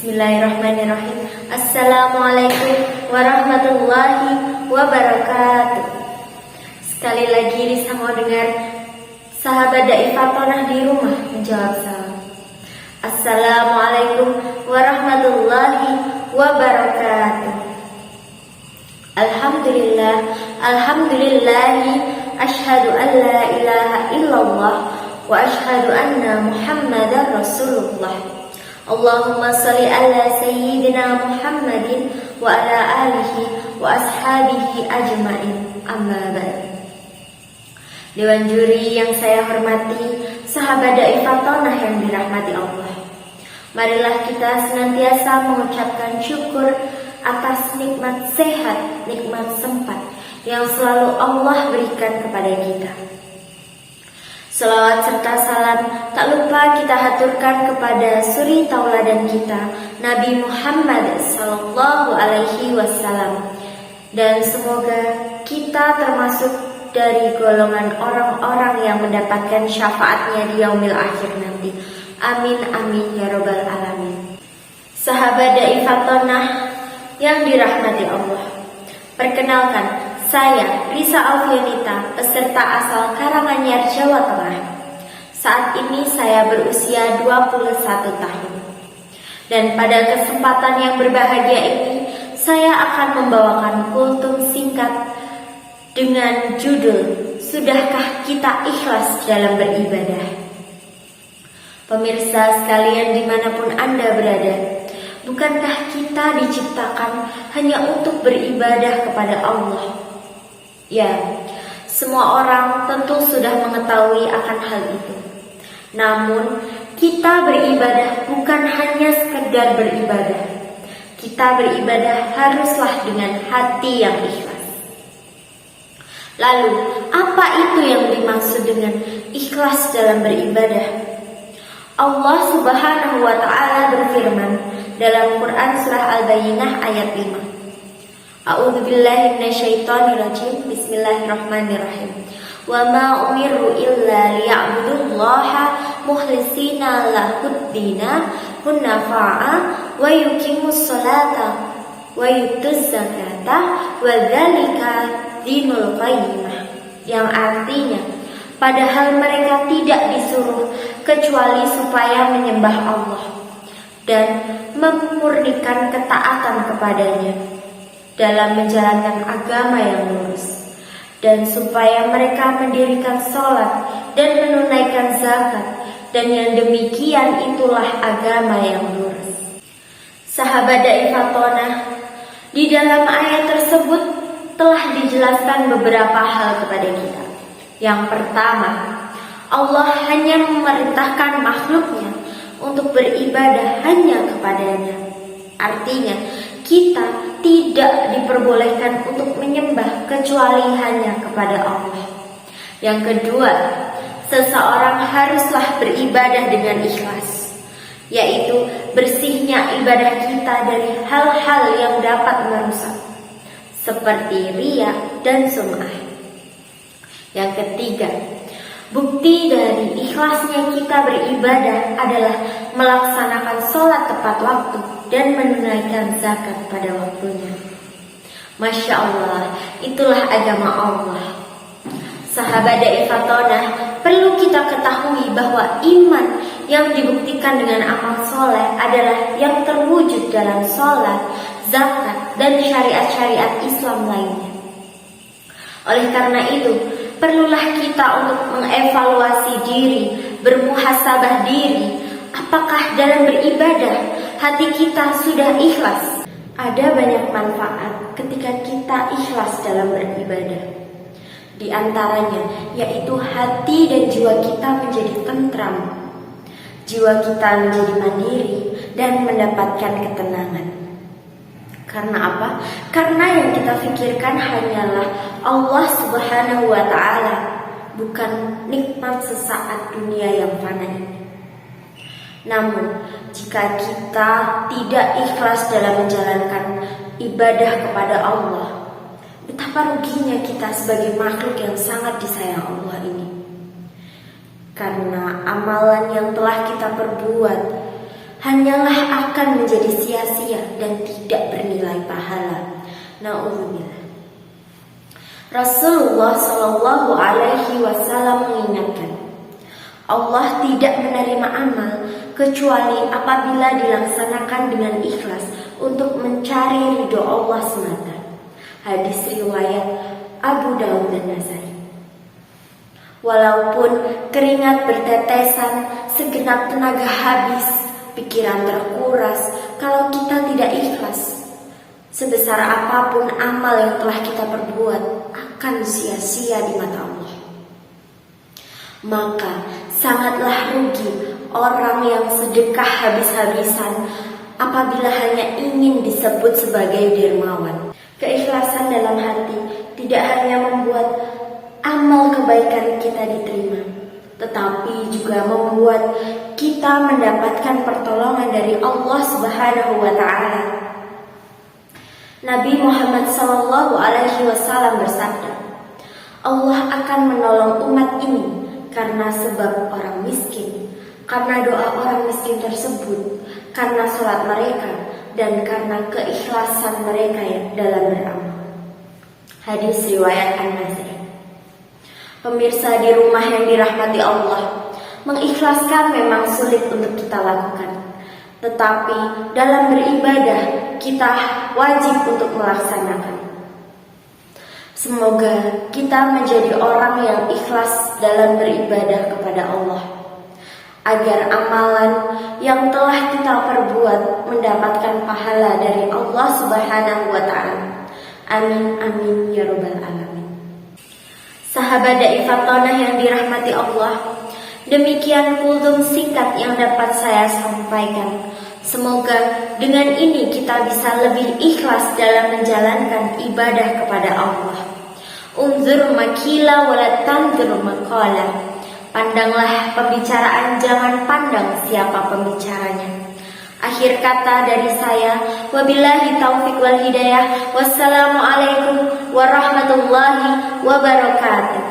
Bismillahirrahmanirrahim. Assalamualaikum warahmatullahi wabarakatuh. Sekali lagi Risa mau dengar sahabat Dai Fatonah di rumah menjawab salam. Assalamualaikum warahmatullahi wabarakatuh. Alhamdulillah, alhamdulillahi, asyhadu an la ilaha illallah wa asyhadu anna Muhammadar Rasulullah. Allahumma salli ala sayyidina Muhammadin wa ala alihi wa ashabihi ajma'in. Amma ba'd. Dewan juri yang saya hormati, sahabat Dai Fatonah yang dirahmati Allah, marilah kita senantiasa mengucapkan syukur atas nikmat sehat, nikmat sempat yang selalu Allah berikan kepada kita. Selawat serta salam tak lupa kita haturkan kepada suri tauladan kita, Nabi Muhammad sallallahu alaihi wasallam. Dan semoga kita termasuk dari golongan orang-orang yang mendapatkan syafaatnya di yaumil akhir nanti. Amin amin ya robbal alamin. Sahabat Dai Fatonah yang dirahmati Allah, perkenalkan, saya Risa Alfianita, peserta asal Karanganyar, Jawa Tengah. Saat ini saya berusia 21 tahun. Dan pada kesempatan yang berbahagia ini, saya akan membawakan kultum singkat dengan judul Sudahkah Kita Ikhlas Dalam Beribadah? Pemirsa sekalian dimanapun Anda berada, bukankah kita diciptakan hanya untuk beribadah kepada Allah? Ya, semua orang tentu sudah mengetahui akan hal itu. Namun, kita beribadah bukan hanya sekedar beribadah. Kita beribadah haruslah dengan hati yang ikhlas. Lalu, apa itu yang dimaksud dengan ikhlas dalam beribadah? Allah Subhanahu wa Ta'ala berfirman dalam Quran surah Al-Bayyinah ayat 5. A'udzu billahi minasyaitonir rajim. Bismillahirrahmanirrahim. Wa ma umiru illa liya'budullaha mukhlishina lahud-dina hunafa'a wa yuqimus sholata wa yutuz zakata wa dzalika dinul qayyimah. Yang artinya, padahal mereka tidak disuruh kecuali supaya menyembah Allah dan memurnikan ketaatan kepadanya dalam menjalankan agama yang lurus, dan supaya mereka mendirikan sholat dan menunaikan zakat, dan yang demikian itulah agama yang lurus. Sahabat Dai Fatonah, di dalam ayat tersebut telah dijelaskan beberapa hal kepada kita. Yang pertama, Allah hanya memerintahkan makhluknya untuk beribadah hanya kepadanya. Artinya, kita tidak diperbolehkan untuk menyembah kecuali hanya kepada Allah. Yang kedua, seseorang haruslah beribadah dengan ikhlas, yaitu bersihnya ibadah kita dari hal-hal yang dapat merusak, seperti riya dan sum'ah. Yang ketiga, bukti dari ikhlasnya kita beribadah adalah melaksanakan sholat tepat waktu dan menunaikan zakat pada waktunya. Masya Allah, itulah agama Allah. Sahabat Dai Fatonah, perlu kita ketahui bahwa iman yang dibuktikan dengan amal soleh adalah yang terwujud dalam sholat, zakat, dan syariat-syariat Islam lainnya. Oleh karena itu, perlulah kita untuk mengevaluasi diri, bermuhasabah diri. Apakah dalam beribadah hati kita sudah ikhlas? Ada banyak manfaat ketika kita ikhlas dalam beribadah. Di antaranya yaitu hati dan jiwa kita menjadi tentram, jiwa kita menjadi mandiri dan mendapatkan ketenangan. Karena apa? Karena yang kita pikirkan hanyalah Allah Subhanahu wa Ta'ala, bukan nikmat sesaat dunia yang fana ini. Namun, jika kita tidak ikhlas dalam menjalankan ibadah kepada Allah, betapa ruginya kita sebagai makhluk yang sangat disayang Allah ini. Karena amalan yang telah kita perbuat hanyalah akan menjadi sia-sia dan tidak bernilai pahala. Na'udzubillah. Rasulullah Shallallahu Alaihi Wasallam mengingatkan, Allah tidak menerima amal kecuali apabila dilaksanakan dengan ikhlas untuk mencari ridho Allah semata. Hadis riwayat Abu Daud dan Nasai. Walaupun keringat bertetesan, segenap tenaga habis, pikiran terkuras, kalau kita tidak ikhlas, sebesar apapun amal yang telah kita perbuat akan sia-sia di mata Allah. Maka sangatlah rugi orang yang sedekah habis-habisan apabila hanya ingin disebut sebagai dermawan. Keikhlasan dalam hati tidak hanya membuat amal kebaikan kita diterima, tetapi juga membuat kita mendapatkan pertolongan dari Allah Subhanahu wa Ta'ala. Nabi Muhammad Sallallahu Alaihi Wasallam bersabda, Allah akan menolong umat ini karena sebab orang miskin, karena doa orang miskin tersebut, karena salat mereka, dan karena keikhlasan mereka dalam beramal. Hadis riwayat An-Nasai. Pemirsa di rumah yang dirahmati Allah, mengikhlaskan memang sulit untuk kita lakukan. Tetapi dalam beribadah kita wajib untuk melaksanakan. Semoga kita menjadi orang yang ikhlas dalam beribadah kepada Allah, agar amalan yang telah kita perbuat mendapatkan pahala dari Allah Subhanahu wa Ta'ala. Amin amin ya rabbal alamin. Sahabat Daifatonah yang dirahmati Allah, demikian kultum singkat yang dapat saya sampaikan. Semoga dengan ini kita bisa lebih ikhlas dalam menjalankan ibadah kepada Allah. Unzur makila wala tanzur maqala. Pandanglah pembicaraan, jangan pandang siapa pembicaranya. Akhir kata dari saya, wabillahi taufiq wal hidayah. Wassalamualaikum warahmatullahi wabarakatuh.